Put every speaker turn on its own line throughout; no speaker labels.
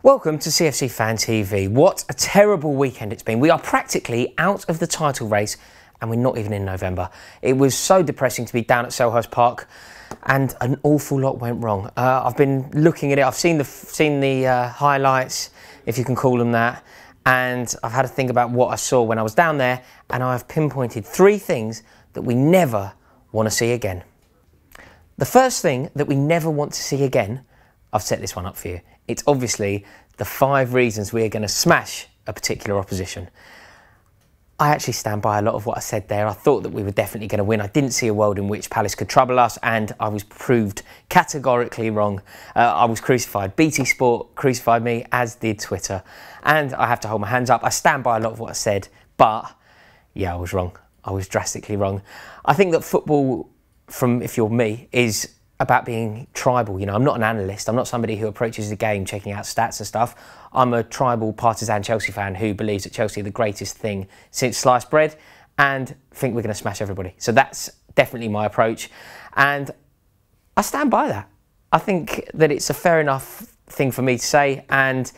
Welcome to CFC Fan TV. What a terrible weekend it's been. We are practically out of the title race and we're not even in November. It was so depressing to be down at Selhurst Park and an awful lot went wrong. I've been looking at it, I've seen the highlights, if you can call them that, and I've had to think about what I saw when I was down there, and I've pinpointed 3 things that we never want to see again. The first thing that we never want to see again, I've set this one up for you. It's obviously the 5 reasons we are going to smash a particular opposition. I actually stand by a lot of what I said there. I thought that we were definitely going to win. I didn't see a world in which Palace could trouble us, and I was proved categorically wrong. I was crucified. BT Sport crucified me, as did Twitter. And I have to hold my hands up. I stand by a lot of what I said, but yeah, I was wrong. I was drastically wrong. I think that football, if you're me, is about being tribal. You know, I'm not an analyst. I'm not somebody who approaches the game checking out stats and stuff. I'm a tribal partisan Chelsea fan who believes that Chelsea are the greatest thing since sliced bread and think we're going to smash everybody. So that's definitely my approach. And I stand by that. I think that it's a fair enough thing for me to say, and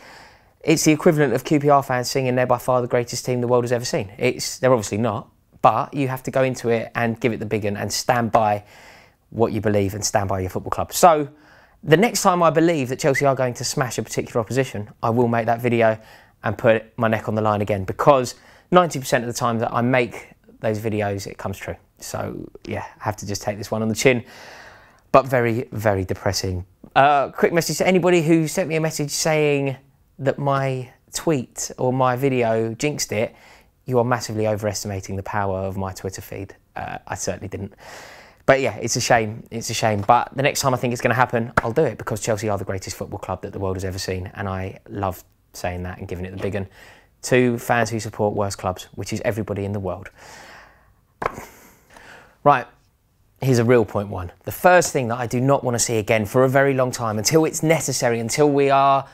it's the equivalent of QPR fans singing they're by far the greatest team the world has ever seen. They're obviously not, but you have to go into it and give it the big one and stand by what you believe and stand by your football club. So the next time I believe that Chelsea are going to smash a particular opposition, I will make that video and put my neck on the line again, because 90% of the time that I make those videos, it comes true. So yeah, I have to just take this one on the chin, but very, very depressing. Quick message to anybody who sent me a message saying that my tweet or my video jinxed it. You are massively overestimating the power of my Twitter feed. I certainly didn't. But yeah, it's a shame. It's a shame. But the next time I think it's going to happen, I'll do it, because Chelsea are the greatest football club that the world has ever seen. And I love saying that and giving it the big one to fans who support worse clubs, which is everybody in the world. Right, here's a real point 1. The first thing that I do not want to see again for a very long time, until it's necessary, until we are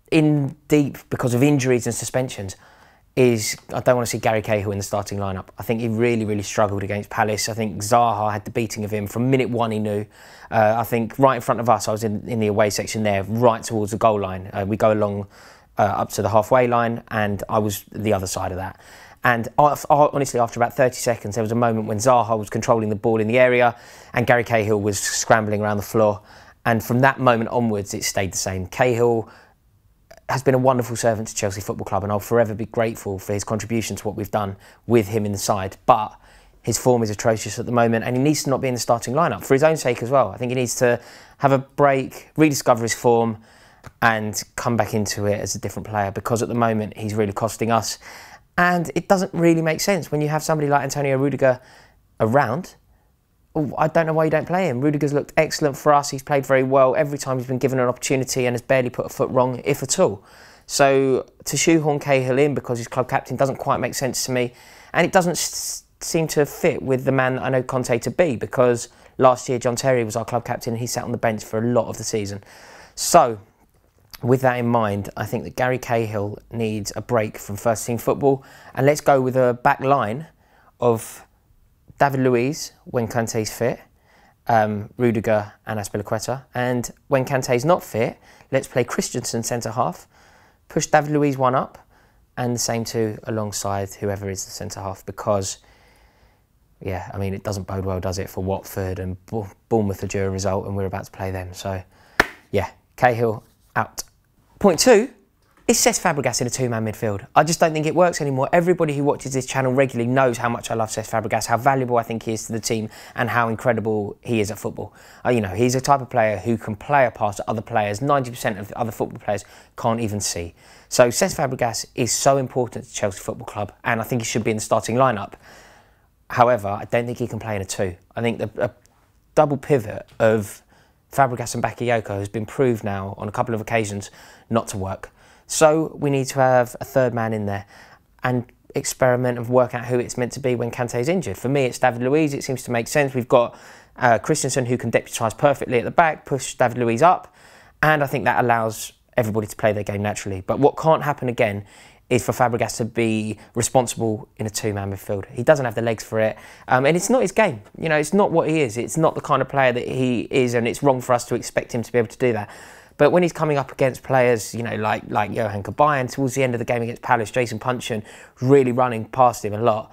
in deep because of injuries and suspensions, is I don't want to see Gary Cahill in the starting lineup. I think he really, really struggled against Palace. I think Zaha had the beating of him from minute 1. He knew. I think right in front of us, I was in the away section there, right towards the goal line. We go along up to the halfway line, and I was the other side of that. And honestly, after about 30 seconds, there was a moment when Zaha was controlling the ball in the area, and Gary Cahill was scrambling around the floor. And from that moment onwards, it stayed the same. Cahill has been a wonderful servant to Chelsea Football Club, and I'll forever be grateful for his contribution to what we've done with him in the side. But his form is atrocious at the moment, and he needs to not be in the starting lineup for his own sake as well. I think he needs to have a break, rediscover his form, and come back into it as a different player, because at the moment he's really costing us. And it doesn't really make sense when you have somebody like Antonio Rudiger around. I don't know why you don't play him. Rudiger's looked excellent for us. He's played very well every time he's been given an opportunity and has barely put a foot wrong, if at all. So to shoehorn Cahill in because he's club captain doesn't quite make sense to me. And it doesn't seem to fit with the man that I know Conte to be, because last year John Terry was our club captain and he sat on the bench for a lot of the season. So with that in mind, I think that Gary Cahill needs a break from first team football. And let's go with a back line of David Luiz when Kante's fit, Rudiger and Azpilicueta. And when Kante's not fit, let's play Christensen centre-half, push David Luiz 1 up, and the same 2 alongside whoever is the centre-half, because, yeah, I mean, it doesn't bode well, does it, for Watford, and Bournemouth are due a result and we're about to play them. So, yeah, Cahill out. Point 2. It's Cesc Fabregas in a 2-man midfield. I just don't think it works anymore. Everybody who watches this channel regularly knows how much I love Cesc Fabregas, how valuable I think he is to the team, and how incredible he is at football. You know, he's a type of player who can play a pass that other players, 90% of other football players, can't even see. So Cesc Fabregas is so important to Chelsea Football Club, and I think he should be in the starting lineup. However, I don't think he can play in a 2. I think a double pivot of Fabregas and Bakayoko has been proved now on a couple of occasions not to work. So we need to have a 3rd man in there and experiment and work out who it's meant to be when Kante's injured. For me, it's David Luiz. It seems to make sense. We've got Christensen, who can deputise perfectly at the back, push David Luiz up, and I think that allows everybody to play their game naturally. But what can't happen again is for Fabregas to be responsible in a 2-man midfield. He doesn't have the legs for it, and it's not his game. You know, it's not what he is. It's not the kind of player that he is, and it's wrong for us to expect him to be able to do that. But when he's coming up against players, you know, like Johan Cabaye, towards the end of the game against Palace, Jason Puncheon really running past him a lot,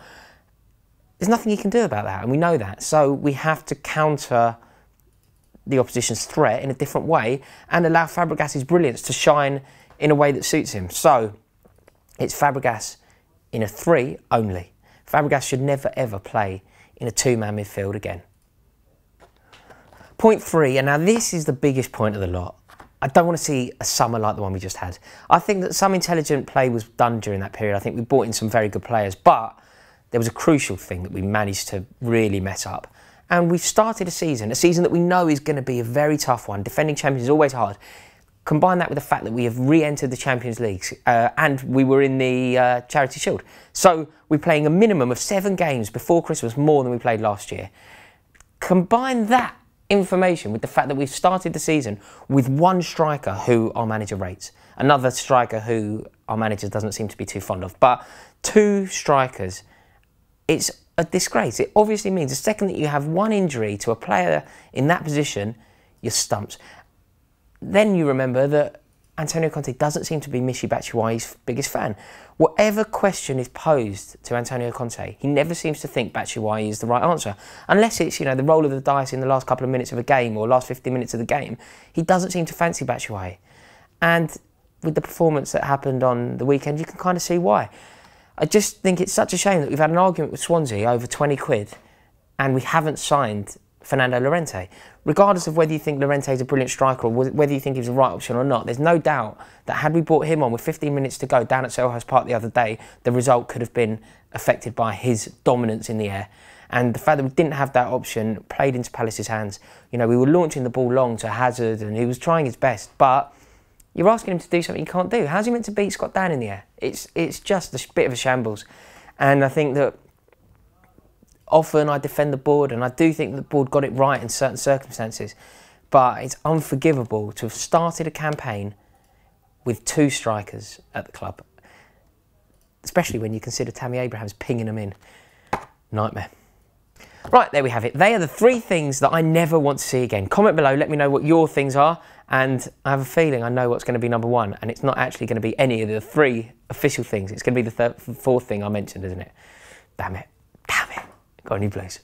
there's nothing he can do about that, and we know that. So we have to counter the opposition's threat in a different way and allow Fabregas's brilliance to shine in a way that suits him. So it's Fabregas in a 3 only. Fabregas should never ever play in a 2-man midfield again. Point 3, and now this is the biggest point of the lot. I don't want to see a summer like the one we just had. I think that some intelligent play was done during that period. I think we brought in some very good players, but there was a crucial thing that we managed to really mess up. And we've started a season that we know is going to be a very tough one. Defending champions is always hard. Combine that with the fact that we have re-entered the Champions League and we were in the Charity Shield. So we're playing a minimum of 7 games before Christmas, more than we played last year. Combine that information with the fact that we've started the season with 1 striker who our manager rates, another striker who our manager doesn't seem to be too fond of, but 2 strikers. It's a disgrace. It obviously means the second that you have 1 injury to a player in that position, you're stumped. Then you remember that Antonio Conte doesn't seem to be Michy Batshuayi's biggest fan. Whatever question is posed to Antonio Conte, he never seems to think Batshuayi is the right answer. Unless it's, you know, the roll of the dice in the last couple of minutes of a game or last 15 minutes of the game, he doesn't seem to fancy Batshuayi. And with the performance that happened on the weekend, you can kind of see why. I just think it's such a shame that we've had an argument with Swansea over 20 quid and we haven't signed Fernando Llorente. Regardless of whether you think Llorente is a brilliant striker or whether you think he's the right option or not, there's no doubt that had we brought him on with 15 minutes to go down at Selhurst Park the other day, the result could have been affected by his dominance in the air. And the fact that we didn't have that option played into Palace's hands. You know, we were launching the ball long to Hazard and he was trying his best, but you're asking him to do something he can't do. How's he meant to beat Scott Dan in the air? It's just a bit of a shambles. And I think that often I defend the board, and I do think the board got it right in certain circumstances, but it's unforgivable to have started a campaign with 2 strikers at the club, especially when you consider Tammy Abraham's pinging them in. Nightmare. Right, there we have it. They are the 3 things that I never want to see again. Comment below, let me know what your things are, and I have a feeling I know what's going to be number 1, and it's not actually going to be any of the 3 official things. It's going to be the 4th thing I mentioned, isn't it? Damn it. Damn it. Got any blues?